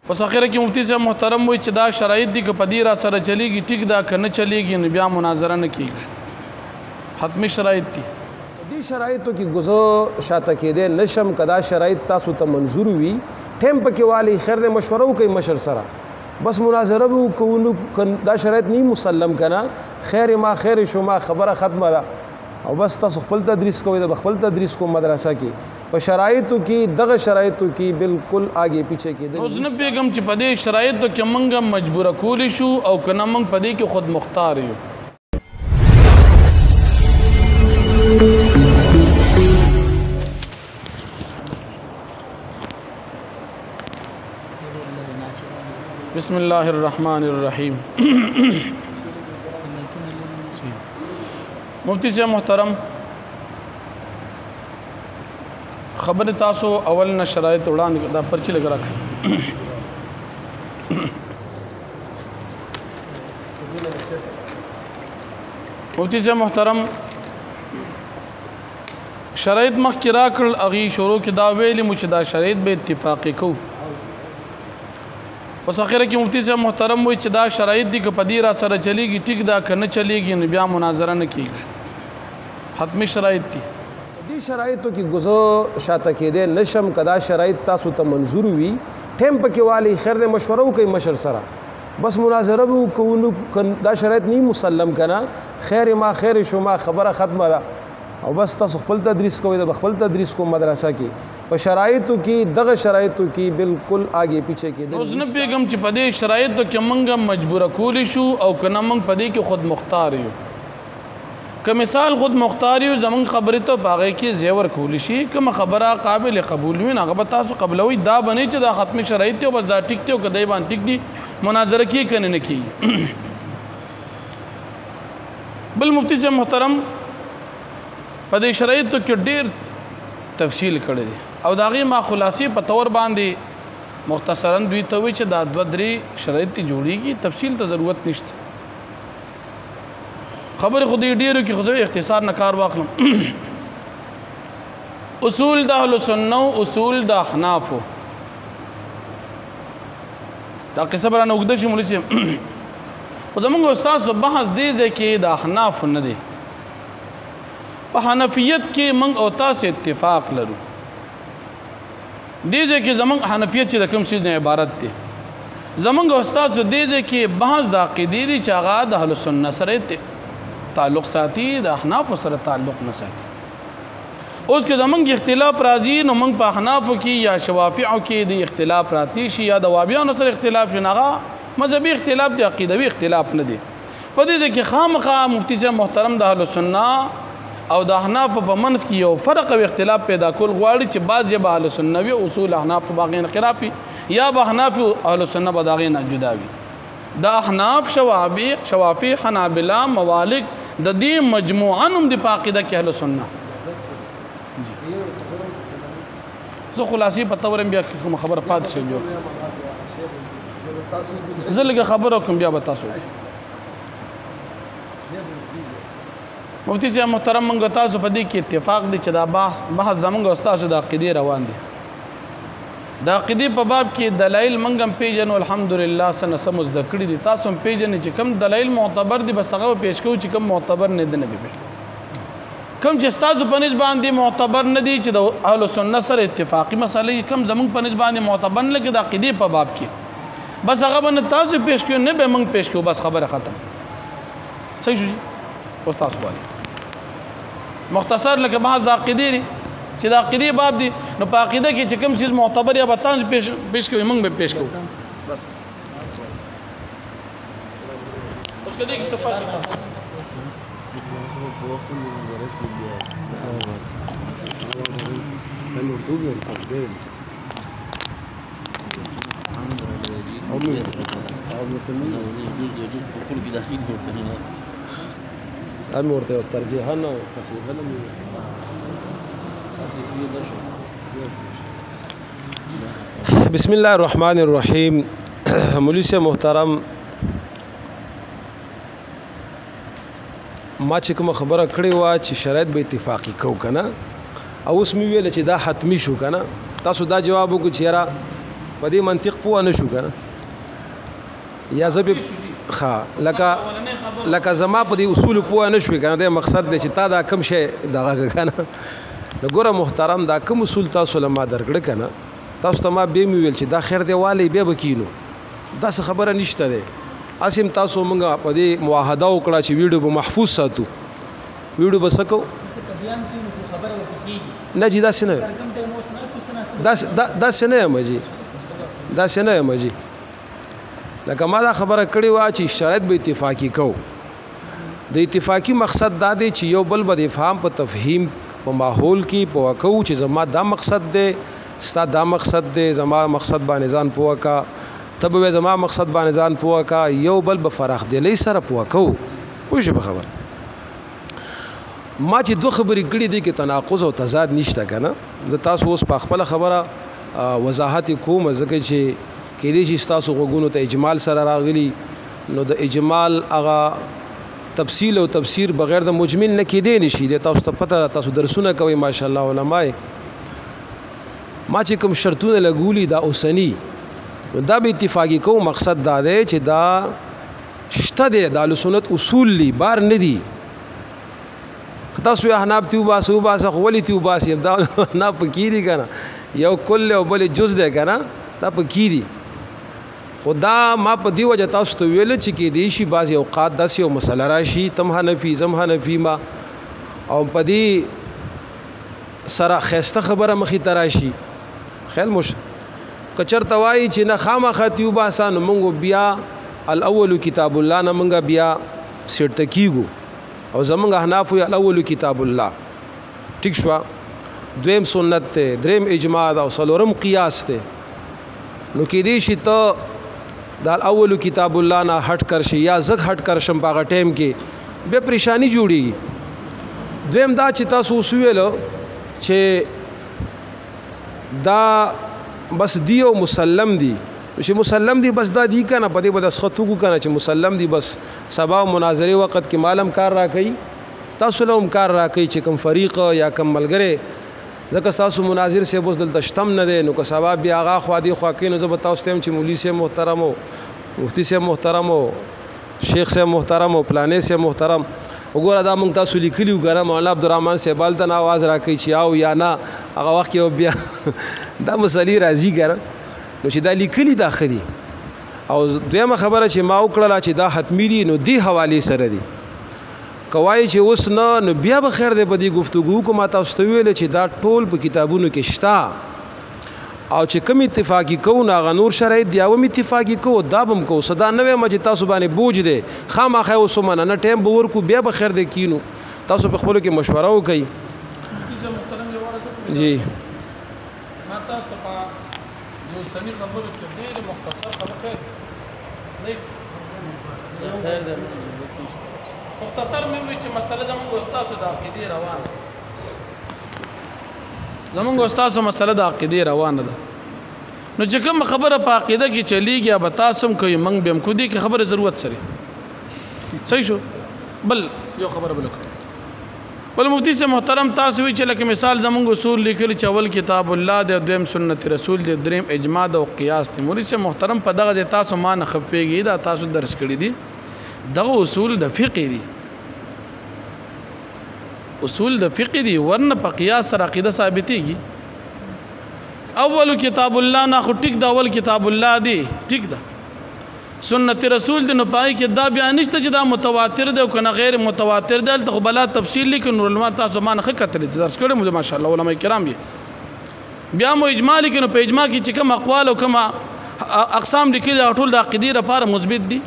پس اخره کې مفتی صاحب محترم وي چې دا شرایط دي که پدې را سره چلیږي ټیک دا کنه چلیږي نو بیا مناظره نه کیږي حتمی شرایط دي دې شرایطو کې گزو شاته کېدې نشم کدا شرایط تاسو ته منظور وي ټیم پکې والی خیر دې مشوره وکړي مشر سره بس مناظره وکړو دا شرایط نه مسلم کنا خیر ما خیر شما خبره ختمه ده او بس تاسو خپل تدریس کوئ د خپل تدریس کو مدرسه کې په شرایطو کې دغه شرایطو کې بالکل آگے پیچھے کې اوس نه پیغام چې په دې شرایطو کې مونږه مجبور کولی شو او کنه مونږ په دې کې خود مختار یو بسم الله الرحمن الرحیم مفتی صاحب محترم خبر تاسو اول نه شرایط وړاندې دا پرچی لګ راک مفتی صاحب محترم شرایط مخکې راکړل اغي شروع کې دا ویلې مو چې دا شرایط به اتفاقی کو پس اخره کې مفتی صاحب محترم وي چې دا شرایط دي که پدې را سره چلیږي ټیک دا کنه چلیږي نو بیا مناظره نه کیږي حتمی شرایط دي دې شرایطو کې گزو شاته کېدې نشم کدا شرایط تاسو ته منظور وي ټیم پکې والی خیر دې مشوره وکړي مشر سره بس مناظره وکړو دا شرایط نه مسلم کنا خیر ما خیر شما خبره ختمه ده او بس تاسو خپل تدریس کوئ د خپل تدریس کو مدرسه کې په شرایطو کې دغه شرایطو کې بالکل آگے پیچھے کې اوس نه پیغام چې په دې شرایطو کې مونږه مجبور کولی شو او کنه مونږ په دې کې خود مختار یو که مثال خود مختار یو زمون خبره ته باغې کې زیور کولی شي کوم خبره قابل قبول وي نه غو تاسو قبلوي دا بنې چې دا ختمي شرایط ته بس دا ټیک ته او کدی باندې ټیک دي مناظره کې کنه نه کی بل مفتی صاحب محترم په دې شرایطو کې ډېر تفصیل کړی دی او داغي ما خلاصي په تور باندې مختصرا دوی ته وی چې دا دوه درې شرایط جوړیږي تفصیل ته ضرورت نشته خبر خو دې ډېرو کې خو اختصار نه کار واخلم اصول د اهل سنت او اصول د احناف دا قصه برانه وګد شي مولوی او زمونږ استاد بحث دی چې د احناف نه دی په حنفیت کې موږ او تاسو اتفاق لرو دې کې زمونږ حنفیت چې د کوم شی نه عبارت دی زمونږ استاد دې کې بحث د عقیدې دی چې هغه د اهل سنت سره تعلق ساتي د احناف سره تعلق نه ساتي اوس کې زمونږ اختلاف راځي نو موږ په احناف کې یا شوافیعو کې د اختلاف راتی شي یا د وابیانو سره اختلاف شي نه مذهبي اختلاف دی عقیدوي اختلاف نه دی په دې کې خامخا مفتی صاحب محترم د اهل سنت او د احناف په منځ کې یو فرق او اختلاف پیدا کول غواړي چې بعض یې اهل سنت وي اصول احناف باغین خلافي یا به احناف اهل سنت بداغین جدا وي د احناف شوافی حنابلہ موالک د دې مجموعه نوم د عقیده کې اهل سنت زه خلاصي په تورم بیا کوم خبر پات شي جو زلګه خبرو کوم بیا به تاسو مفتی صاحب محترم منګو تاسو په دې کې اتفاق دي چې دا بحث زمونږ استاد د عقیده روان دي د عقیده په باب کې دلایل منګم پیجن الحمدلله سن سمز د کړي دي تاسو هم پیجن چې کم دلایل معتبر دي بس هغه پیش کوو چې کم معتبر نه دي نه پیش کم چې تاسو په نسبت باندې معتبر نه دي چې د اهل سنت سره اتفاقی مسلې کم زمونږ په نسبت باندې معتبر نه کې د عقیده په باب کې بس هغه باندې تاسو پیش کوو نه به موږ پیش کوو بس خبره ختم صحیح شو استاد سوال مختصر لکه بعض د عقیده دي چې د عقیده باب دي نو په عقیده کې چې کوم چیز معتبر یا بتان پیش کوي موږ به پیش کوو بس اوس کدی کې صفات امورته ترجیحاً او تصحیحاً بسم الله الرحمن الرحیم مولوی سے محترم ما چې کوم خبره کړې و چې شرایط به اتفاقی کو کنه او اوس می ویل چې دا حتمی شو کنه تاسو دا جواب وکړو چې را په دې منطق پوه نه شو کنه یا زبې لکه زما په دې اصول پوه نه شوې کنه. دا مقصد دی چې تا دا کم شی دغه کنه نو ګوره محترم دا کم اصول تاسو له ما درکړه کنه تاسو ته ما به مې ویل چې دا خیر دی والی بیا به کینو دا څه خبره نشته دی. اسیم تاسو مونږه په دې معاهده وکړه چې ویډیو به محفوظ ساتو ویډیو به سکو نه جی دا څه نه مجي دا څه نه مجي لکه ما دا خبره کړې و چې شرایط به اتفاقی کو د اتفاقی مقصد دا دی چې یو بل به فهم په تفهیم په ماحول کې په وکاو چې زما دا مقصد دی ستا دا مقصد دی زما مقصد باندې ځان پوکا تب به زما مقصد باندې ځان پوکا یو بل به فرق دی لې سره پوکاو پوښ به خبر ما چې دوه خبرې کړې دي کې تناقض او تضاد نشته کنه زه تاسو اوس په خپل خبره وضاحت کوم ځکه چې کې دې چې تاسو غوګونو ته اجمال سره راغلي نو د اجمال هغه تفصیل او تفسیر بغیر د مجمل نه کېدې نشي د تاسو ته پته تاسو درسونه کوي ماشاءالله علماء ما چې کوم شرطونه لګولي دا اوسنی دا به اتفاقی کو مقصد دا دی چې دا شته دی د سنت اصول لی بار نه دي تاسو احناب تیو باسو باسه ولی تیو باسی دا نه پکې دي کنه یو کل او بل جز دی کنه دا پکې دي خدا ما په دی وجه تاسو ته ویل چې کې دی شي بعض اوقات داسې یو مسله راشي تم حنفي زم حنفي ما او په دی سره خسته خبره مخې تراشي خیال مش کچر توای چې نه خامخا تیو باسان مونږ بیا الاول کتاب الله نه مونږ بیا سیټ کیګو او زمونږ احناف الاول کتاب الله ټیک شو دویم سنت ته دریم اجماع او څلورم قیاس ته نو کې دی شي ته دا اول کتاب الله نه هټ کرشي یا زګ هټ کرشم په ټیم کې به پریشانی جوړیږي. دویم دا چې تاسو وسویلو چې دا بس دیو مسلم دی چې مسلم دی بس دا دی کنه په دې بد اسختو کو کنه چې مسلم دی بس سبا مناظره وخت کې معلوم کار را کوي تاسو له کار را کوي چې کوم فریق یا کوم ملګری ځکه تاسو مناظر سے بوز دلته شتم نه دی نو که ثواب بیا هغه خو دی خو کې نو زه به تاسو ته چې مولوی سے محترم او مفتی سے محترم او شیخ سے محترم او پلانې سے محترم وګوره دا مونږ تاسو لیکلیو ګره مولانا عبدالرحمن سے بالته आवाज راکې چې او یا نه هغه وخت کې بیا دا مسلې راځي ګره نو چې دا لیکلي داخلي او دویمه خبره چې ما وکړه چې دا حتمی دي نو دی حواله سره دي کوای چې اوس نه نو بیا به خیر دی په دې گفتگو کو ما تاسو ته ویل چې دا ټول په کتابونو کې شتا او چې کوم اتفاقی کو نه غنور شرایط دی او اتفاقی کو دا بم کو صدا نوې مجه تاسو باندې بوج دی خامخا اوس منه نه ټیم بور کو بیا به خیر دی کینو تاسو په خپل کې مشوره وکړئ جی ما تاسو ته یو سمي خبرو کې ډېر مختصر خبره نه مختصر مې وی چې مسله زموږ استاد د عقیدې روانه زموږ استاد مسله د عقیدې روانه ده نو چې کوم خبره په عقیده کې چلیږي به تاسو کوي منګ بهم کو دي کې خبره ضرورت سره صحیح شو بل یو خبره بل مفتی سے محترم تاسو وی چې لکه مثال زموږ اصول لیکل چې اول کتاب الله د دویم سنت رسول د دریم اجماع او قیاس دي مولوی سے محترم په دغه تاسو ما نه خپېږي دا تاسو درس کړی دي دغه اصول د فقه دي اصول د فقه دي ورنه په قیاس سره عقیده ثابتېږي اول کتاب الله نه خو ټیک دا اول کتاب الله دی ټیک ده سنت رسول د نه پای کې دا بیان نشته چې دا متواتر دی او کنه غیر متواتر دی ته بلا تفصیل لیکن نور علماء تاسو ما نه کتل درس کړم ماشاءالله علماء کرام بیا مو اجمالی کنه په اجماع کې چې کوم اقوال او کوم اقسام لیکلي ټول د عقیده لپاره مثبت دي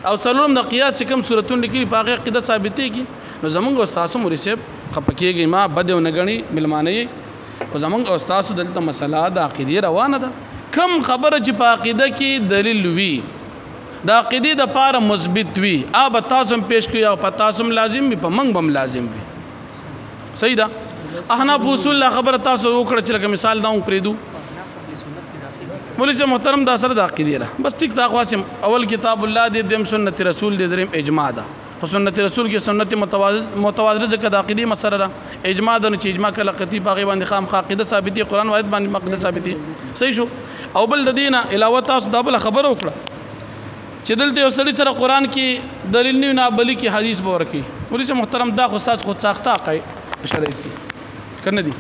او سلام د قیاس کوم صورتونه لیکلي په هغه عقیده ثابتېږي نو زمونږ استاد مریسب خپکیږي ما بده ونګنی ملمانه او زمونږ استاد دلته مسله د عقیده روانه ده کم خبره چې په عقیده کې دلیل وي د عقیده د لپاره مثبت وي اب تاسو پیش کوي او په تاسو لازم وي په منګ بم لازم وي صحیح ده احناف اصول خبره تاسو وکړه چې لکه مثال دا پریدو مولوی سے محترم دا سره د عقیده را بس ټیک دا قاسم اول کتاب الله دی دیم سنت رسول دی دریم اجماع ده خو سنت رسول کې سنت متواتر ذکر د عقیده مسره را اجماع د چې اجماع کله قطعی باغی باندې خام عقیده ثابتي قران وایت باندې عقیده ثابتي صحیح شو او بل د دینه علاوه تاسو دا بل خبره وکړه چې دلته یو سړي سره قران کې دلیل نه بلی کې حدیث به ورکی ولې محترم دا خو ساز خود ساخته قای شرعي دي کنه دي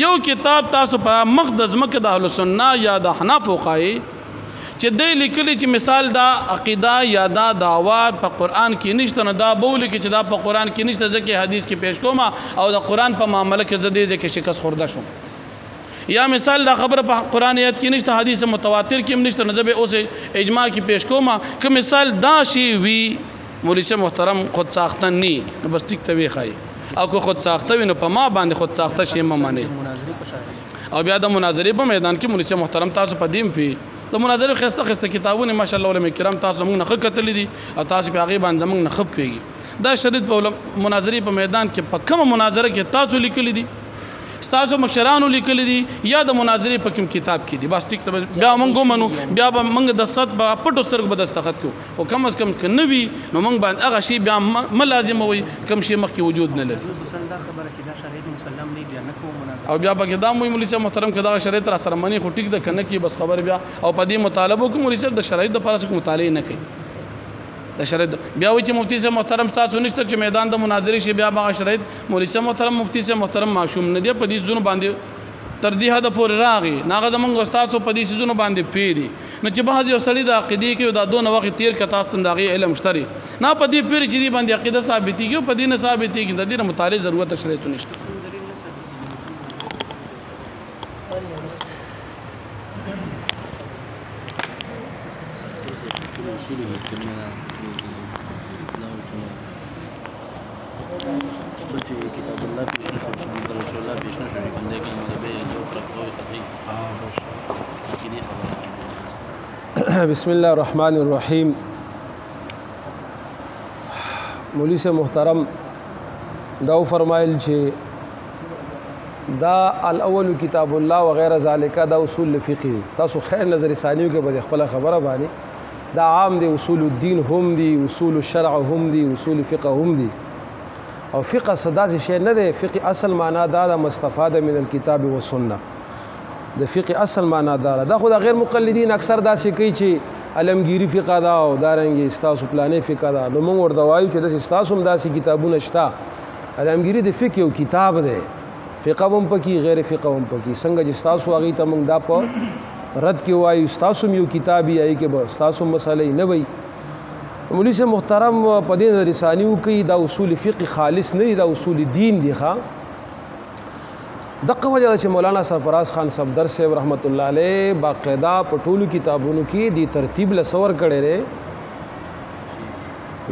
یو کتاب تاسو په مقدس مکه د اهل سنت یا د حناف وقای چې دې لیکلي چې مثال دا عقیده یا دا دعوا په قران کې نشته نه دا بول کې چې دا په قران کې نشته ځکه حدیث کې پیش کوم او د قران په معاملې کې زده ځکه شکست خورده شو یا مثال دا خبره په قران آیت کې نشته حدیث متواتر کې هم نشته نه زبه اوس اجماع کې پیش کوم که مثال دا شی وی مولوی سے محترم خود ساخته نی بس ټیک ته وی خای او که خود ساخته وي نو په ما باندې خود ساخته شی ما معنی او بیا د مناظره په میدان کې مولوی سے محترم تاسو په دیم پی د مناظره خسته کتابونه ماشاءالله علماء کرام تاسو موږ نه کتل دي او تاسو په هغه باندې موږ نه خپ پیږي دا شرط په مناظره په میدان کې په کوم مناظره کې تاسو لیکل دي تاسو مشرانو لیکل دي یا د مناظره په کوم کتاب کې دي بس ټیک ته بیا موږ منو بیا به موږ د صد په پټو سترګو به دستخط کو او کم از کم ک نوی نو موږ باندې هغه شی بیا م لازم وي کم شی مخ کې وجود نه لري دا خبره چې دا شاهد مسلم نه بیا نه کوم مناظره او بیا به دا مو مولوی صاحب محترم کدا شریعت را سره منی خو ټیک ده کنه کی بس خبر بیا او په دې مطالبه کوم مولوی صاحب د شرایط د پاره څخه مطالعه نه کوي د شرایط بیا وی چې مفتی صاحب محترم تاسو نشته چې میدان د مناظره شي بیا به شرایط مولوی صاحب محترم مفتی صاحب محترم معصوم نه دی په دې زونه باندې تر دې حد پورې راغی ناغه زمونږ استاد په دې زونه باندې پیری نو چې بعض یو سړی د عقیده کې دا دونه وخت تیر ک تاسو ته دغه علم شتري نه په دې پیری چې دې باندې عقیده ثابتېږي په دې نه ثابتېږي د دې مطالعه ضرورت شریعت نشته بچے کتاب اللہ پیش نشو رسول اللہ پیش نشو بندے کا مذہبے جو رکھوئے قطعی بسم الله الرحمن الرحیم مولوی سے محترم دا فرمایل چې دا الاول کتاب الله وغیرہ ذالک دا اصول فقهی تاسو خیر نظر ثانیو کې به خپل خبره باندې دا عام دی اصول الدین هم دی اصول الشرع هم دی اصول فقه هم دی او فقه صدا شی نه دی فقه اصل معنا دا مستفاده من الكتاب والسنه د فقه اصل معنا دا خو د غیر مقلدین اکثر دا شي کوي چې علمگیری فقه دا او دارنګي استاسو پلانې فقه دا نو موږ ورته وایو چې د استاسو هم داسې کتابونه شته علمگیری د فقه یو کتاب دی فقه هم پکې غیر فقه هم پکې څنګه چې استاسو هغه ته موږ دا په رد کې وایو استاسو یو کتابي ای کې به استاسو مسلې نه وي مولوی سے محترم په دې رسانیو کې دا اصول فقه خالص نه دا اصول دین دي ښا دغه وجه چې مولانا سرفراز خان صفدر صاحب رحمت الله علیه باقاعده په ټولو کتابونو کې دی ترتیب لسور کړي لري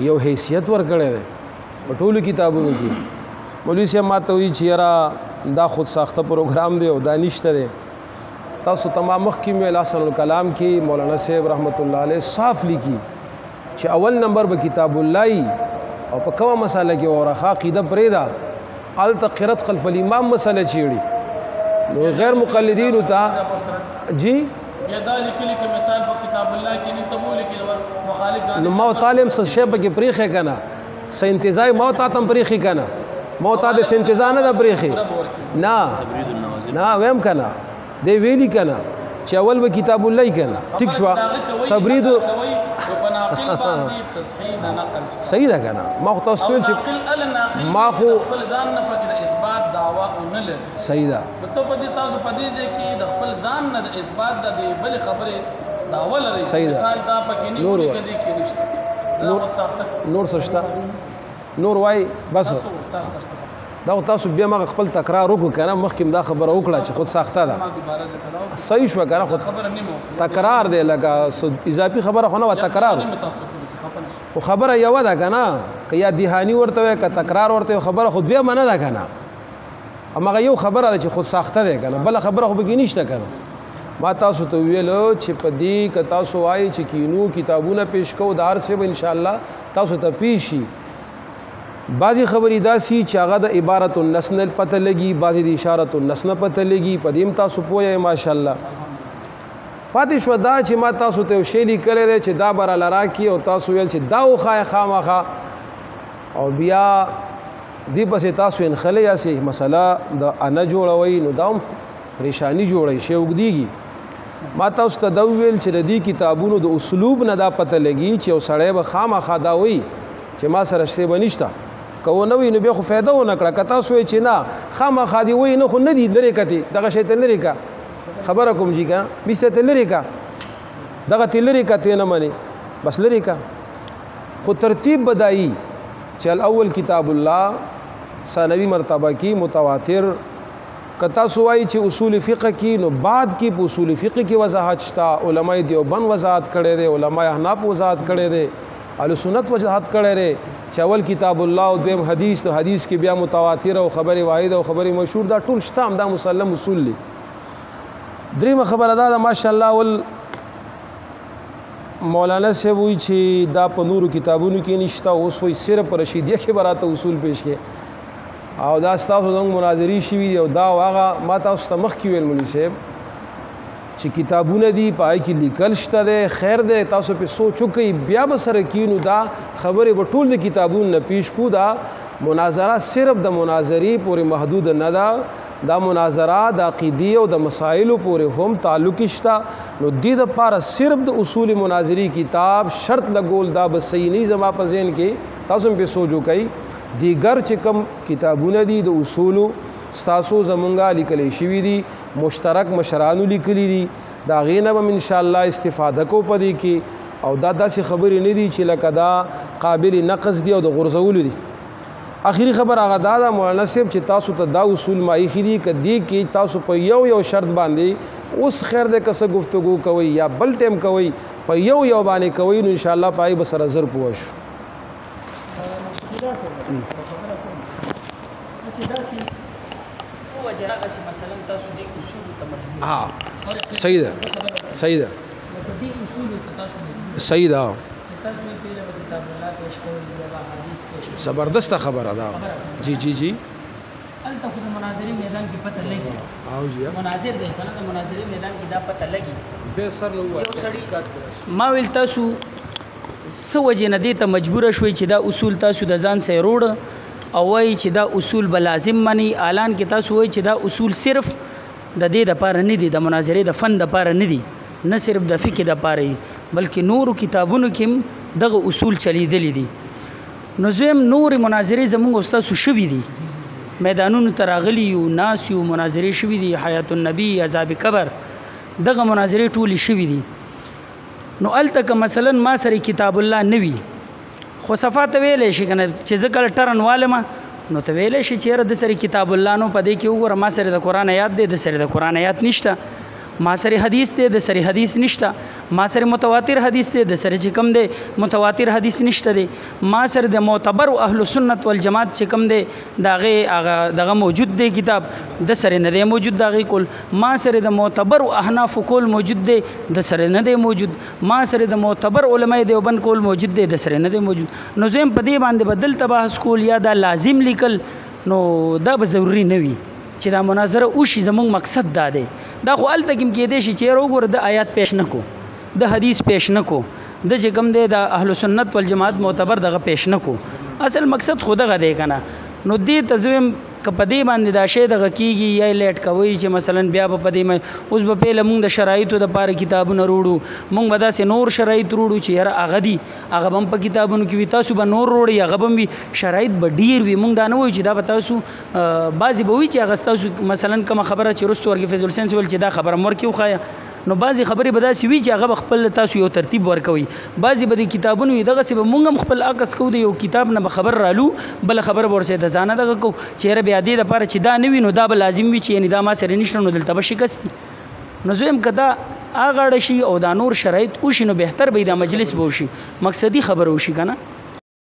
یو حیثیت ور کړي لري په ټولو کتابونو کې مولوی صاحب ماته وی چې را دا خود ساخته پروګرام دی او دا نشته دی تاسو تمام مخ کې مې لاسن الکلام کې مولانا صاحب رحمت الله علیه صاف لیکي چې اول نمبر به کتاب الله او په کومه مساله کې ورخه عقیده پرېدا ال تقرت خلف الامام مساله چیړي نو غیر مقلدین ته جی بیا دا لیکلي چې مثال په کتاب الله کې نه تبول کې مخالف نو مو تعلم څه شی به کې پریخه کنه س انتزاع مو تا تم پریخي کنه مو تا د انتزاع نه د پریخي نه ویم کنه دی ویلی کنه چې اول به کتاب الله کنه ټیک شو تبرید صحیح ده کنه ما خو تاسو ټول چې ما خو خپل ځان نه پکې د اثبات دعوا او نه لري صحیح ده ته په دې تاسو په دې کې د خپل ځان نه د اثبات د بل خبره دعوا لري مثال دا پکې نه وي کدي کې نشته نور سشتا نور وای بس دا تاسو بیا ما خپل تکرار وکړه کنه مخکې دا خبره وکړه چې خود ساخته ده صحیح شو کنه خود خبره نیمو تکرار دی لکه اضافي خبره خو نه تکرار خو خبره یو ده کنه که یا دهانی ورته که تکرار ورته خبره خود بیا منه ده کنه اما یو خبره ده چې خود ساخته ده کنه بل خبره خو بګی نشته کنه ما تاسو ته ویلو چې په دې ک تاسو وایي چې کینو کتابونه پیش کو دار سے به ان شاء الله تاسو ته پیشي بعضی خبرې داسي چې هغه د عبارت النص نه پته لګي بعضی د اشاره النص نه پته لګي په دې تاسو پوهه ماشاءالله پاتې شو دا چې ما تاسو ته شیلی کړی چې دا بر لرا کی او تاسو ویل چې دا خای خامخه او بیا دی پسې تاسو ان خلیا سي مسله د انا جوړوي نو دا پریشانی جوړي شی وګديږي ما تاسو ته دا ویل چې د دې کتابونو د اسلوب نه دا پته لګي چې یو سړی به خامخا دا وایي چې ما سره شی به نشته که و نه وي نو بیا خو فایده ونه کړه که تاسو وایئ چې نه خامخا دې وایي نه خو نه دي لرې کتې دغه شی ته لرې که خبره کوم جي که بیسته ته لرې که دغه ته لرې کتې نه منې بس لرې که خو ترتیب بدایي چې الاول کتاب الله ثانوي مرتبه کې متواتر کتا سوای چې اصول فقه کې نو بعد کې په اصول فقه کې وضاحت شتا علماء دیوبند وضاحت کړي دي علماء احناف وضاحت کړي دي اهل سنت وضاحت کړي دي چې اول کتاب الله او دویم حدیث ته حدیث کې بیا متواتر او خبره واحده او خبره مشهور دا ټول شته هم دا مسلم اصول دي دریمه خبره دا ماشاءالله ول مولانا صاحب وی چې دا په نورو کتابونو کې نشته اوس وی صرف رشیدیه کې براته اصول پیش کې او دا تاسو زموږ مناظرې شوي دي او دا هغه ما تاسو ته مخکې ویل مولوي صاحب چې کتابونه دي پای کې لیکل شته دی خیر دی تاسو په سوچ وکئ بیا به سره کینو دا خبرې به ټول د کتابونو نه پیش کو دا مناظره صرف د مناظرې پورې محدود نه ده دا مناظره د عقیدې او د مسایلو پورې هم تعلق شته نو دې دپاره صرف د اصول مناظرې کتاب شرط لګول دا به صحیح نه زما په ذهن کې تاسو هم پې سوچ وکئ دیگر چې کم کتابونه دي د اصولو ستاسو زمونږه لیکلی شوي دي مشترک مشرانو لیکلي دي د هغې نه به ان شاء الله استفاده کو په دې کې او دا داسې خبرې نه دي چې لکه دا قابل نقص دي او د غورځولو دي اخري خبر هغه دا ده مولانا صاحب چې تاسو ته دا اصول ما ایښي دي که دې کې تاسو په یو شرط باندې اوس خیر دی که څه گفتگو کوئ یا بل ټیم کوئ په یو باندې کوئ نو انشاءالله په هغې به سره زر پوه شو ها صحیح ده صحیح ده صحیح ده زبردست خبره ده جی جی جی الته خو د مناظرې میدان کې پته لګي او جی مناظر دی کنه د مناظرې میدان کې دا پته لګي به سر نو یو سړی ما ویل تاسو سو وجه نه دي ته مجبور شوي چې دا اصول تاسو د ځان سره روړ او وای چې دا اصول به لازم مني اعلان کې تاسو وای چې دا اصول صرف د دې د پاره نه دي د مناظرې د فن د پاره نه دي نه صرف د فقه د پاره بلکې نورو کتابونو کې دغه اصول چلیدلې دي نو زم نور مناظرې زموږ استاد شوي دي میدانونو تراغلی یو ناس یو مناظرې شوي دي حیات النبی عذاب قبر دغه مناظرې ټولې شوي دي نو التک مثلا ما سره کتاب الله نوی خو صفات ویلې شي کنه چې ذکر ټرن والما نو ته ویلې شي چې د سره کتاب الله نو پدې کې وګوره ما سره د قران آیات دی د سره د قران آیات نشته ما سره حدیث دی د سره حدیث نشته ما سره متواتر حدیث دی د سره چې کم دی متواتر حدیث نشته دی ما سره د معتبر اهل سنت والجماعت چې کم دی دغه موجود دی کتاب د سره نه دی موجود دغه کول ما سره د معتبر احناف کول موجود دی د سره نه دی موجود ما سره د معتبر علماء دیوبند کول موجود دی د سره نه دی موجود نو زم په دې باندې بدل تباحث کول یا دا لازم لیکل نو دا به ضروری نه وي چې دا مناظره وشي زموږ مقصد دا دی دا خو الته کې کېدې شي چې وګوره د آیات پیش نکو د حدیث پیش نکو د چې کوم دی د اهل سنت والجماعت معتبر دغه پیش نکو اصل مقصد خو دغه دی کنه نو دې تزویم کپدې باندې دا شی دغه کیږي یا لیټ کوي چې مثلا بیا په پدې مې اوس په پیله موږ د شرایطو د پاره کتابونه وروړو موږ به داسې نور شرایط وروړو چې یاره هغه دي هغه هم په کتابونو کې وي تاسو به نور وروړي هغه هم وي شرایط به ډیر وي موږ دا نه وایو چې دا به تاسو بعضې به وي چې هغه ستاسو مثلا کومه خبره چې رستو ورکې فیض الحسین ویل چې دا خبره مور کې وښایه نو بعضی خبرې به داسې وي چې هغه خپل تاسو یو ترتیب ورکوي بعضی به د کتابونو دغه څه به مونږ هم خپل عکس کوو د یو کتاب نه به خبر رالو بل خبر ورسې د ځانه دغه کو چیرې بیا دې لپاره چې دا نه وي نو دا به لازم وي چې یعنی دا ما سره نشته نو دلته به شکست نو زم کدا اغاړه شي او دا نور شرایط وشي نو بهتر به دا مجلس به وشي مقصدی خبر وشي کنه